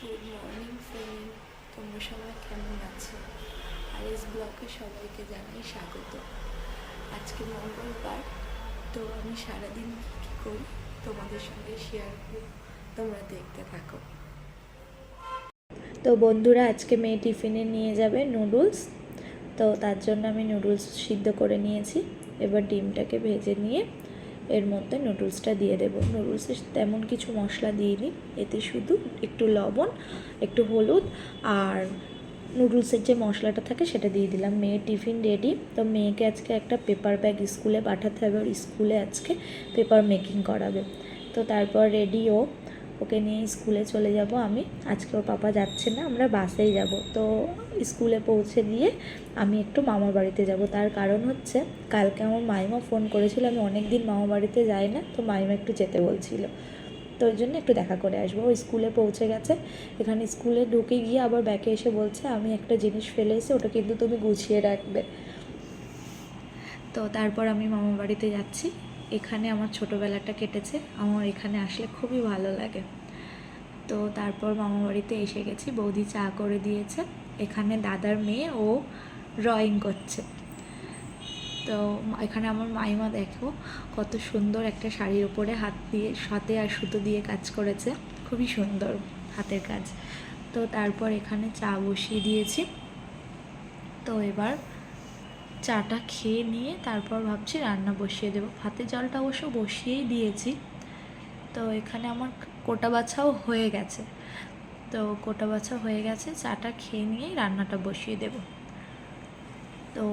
Good morning friend, তোমরা সবাই কেমন আছো? আর এস ব্লগে সবাইকে জানাই স্বাগত। আজকে মঙ্গলবার, তো আমি সারাদিন কী করি তোমাদের সঙ্গে শেয়ার করব, তোমরা দেখতে থাকো। তো বন্ধুরা, আজকে মেয়ে টিফিনে নিয়ে যাবে নুডলস। তো তার জন্য আমি নুডলস সিদ্ধ করে নিয়েছি। এবার ডিমটাকে ভেজে নিয়ে এর মধ্যে নুডলসটা দিয়ে দেবো। নুডলসে তেমন কিছু মশলা দিইনি, এতে শুধু একটু লবণ, একটু হলুদ আর নুডলসের যে মশলাটা থাকে সেটা দিয়ে দিলাম। মেয়ের টিফিন রেডি। তো মেয়েকে আজকে একটা পেপার ব্যাগ স্কুলে পাঠাতে হবে, ওর স্কুলে আজকে পেপার মেকিং করাবে। তো তারপর রেডিও, ওকে নিয়ে স্কুলে চলে যাব আমি। আজকে ওর পাপা যাচ্ছে না, আমরা বাসেই যাব। তো স্কুলে পৌঁছে দিয়ে আমি একটু মামার বাড়িতে যাব। তার কারণ হচ্ছে, কালকে আমার মাইমা ফোন করেছিল, আমি অনেক দিন মামা বাড়িতে যাই না, তো মাইমা একটু যেতে বলছিল, তো ওই জন্য একটু দেখা করে আসবো। ও স্কুলে পৌঁছে গেছে। এখানে স্কুলে ঢুকে গিয়ে আবার ব্যাকে এসে বলছে, আমি একটা জিনিস ফেলে এসে ওটা কিন্তু তুমি গুছিয়ে রাখবে। তো তারপর আমি মামার বাড়িতে যাচ্ছি। এখানে আমার ছোটোবেলাটা কেটেছে, আমার এখানে আসলে খুবই ভালো লাগে। তো তারপর মামার বাড়িতে এসে গেছি, বৌদি চা করে দিয়েছে। এখানে দাদার মেয়ে ও ড্রয়িং করছে। তো এখানে আমার মাইমা দেখো কত সুন্দর একটা শাড়ির ওপরে হাতে আর সুতো দিয়ে কাজ করেছে, খুবই সুন্দর হাতের কাজ। তো তারপর এখানে চা বসিয়ে দিয়েছি। তো এবার চাটা খেয়ে নিয়ে তারপর ভাবছি রান্না বসিয়ে দেবো। ভাতের জলটা অবশ্য বসিয়েই দিয়েছি। তো এখানে আমার কোটা বাছাও হয়ে গেছে। তো কোটা বাছা হয়ে গেছে, চাটা খেয়ে নিয়েই রান্নাটা বসিয়ে দেব। তো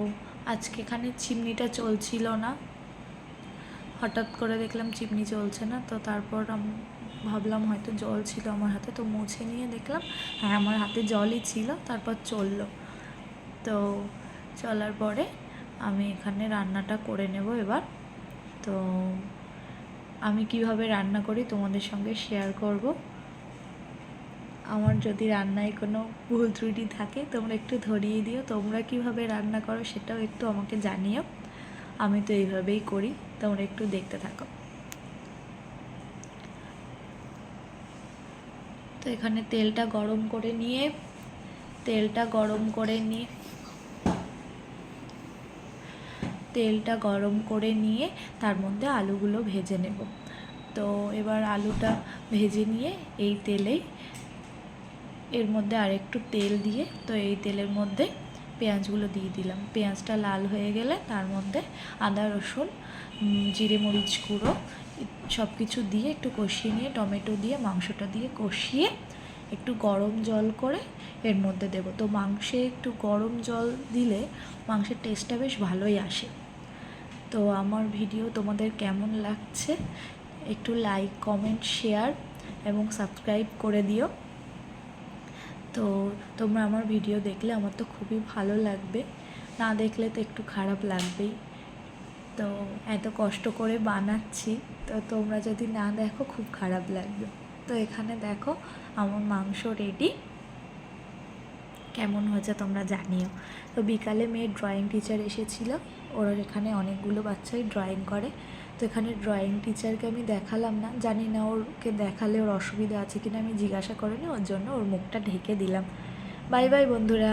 আজকে এখানে চিমনিটা চলছিল না, হঠাৎ করে দেখলাম চিমনি চলছে না। তো তারপর ভাবলাম হয়তো জল ছিল আমার হাতে, তো মুছে নিয়ে দেখলাম হ্যাঁ আমার হাতে জলই ছিল। তারপর চললো। তো চলার পরে আমি এখানে রান্নাটা করে নেব এবার। তো আমি কিভাবে রান্না করি তোমাদের সঙ্গে শেয়ার করব। আমার যদি রান্নায় কোনো ভুল ত্রুটি থাকে তোমরা একটু ধরিয়ে দিও, তোমরা কিভাবে রান্না করো সেটাও একটু আমাকে জানিও। আমি তো এইভাবেই করি, তোমরা একটু দেখতে থাকো। তো এখানে তেলটা গরম করে নিয়ে তার মধ্যে আলুগুলো ভেজে নেব। তো এবার আলুটা ভেজে নিয়ে এই তেলেই এর মধ্যে আরেকটু তেল দিয়ে, তো এই তেলের মধ্যে পেঁয়াজগুলো দিয়ে দিলাম। পেঁয়াজটা লাল হয়ে গেলে তার মধ্যে আদা রসুন জিরে মরিচ গুঁড়ো সব কিছু দিয়ে একটু কষিয়ে নিয়ে টমেটো দিয়ে মাংসটা দিয়ে কষিয়ে একটু গরম জল করে এর মধ্যে দেব। তো মাংসে একটু গরম জল দিলে মাংসের টেস্টটা বেশ ভালোই আসে। তো আমার ভিডিও তোমাদের কেমন লাগছে একটু লাইক, কমেন্ট, শেয়ার এবং সাবস্ক্রাইব করে দিও। তো তোমরা আমার ভিডিও দেখলে আমার তো খুবই ভালো লাগবে, না দেখলে তো একটু খারাপ লাগবেই। তো এত কষ্ট করে বানাচ্ছি, তো তোমরা যদি না দেখো খুব খারাপ লাগবে। তো এখানে দেখো আমার মাংস রেডি, কেমন হয়েছে তোমরা জানিও। তো বিকালে মেয়ের ড্রয়িং টিচার এসেছিলো, ওরা এখানে অনেকগুলো বাচ্চাই ড্রয়িং করে। তো এখানে ড্রয়িং টিচারকে আমি দেখালাম না, জানি না ওরকে দেখালে ওর অসুবিধা আছে কিনা, আমি জিজ্ঞাসা করিনি, ওর জন্য ওর মুখটা ঢেকে দিলাম। বাই বাই বন্ধুরা।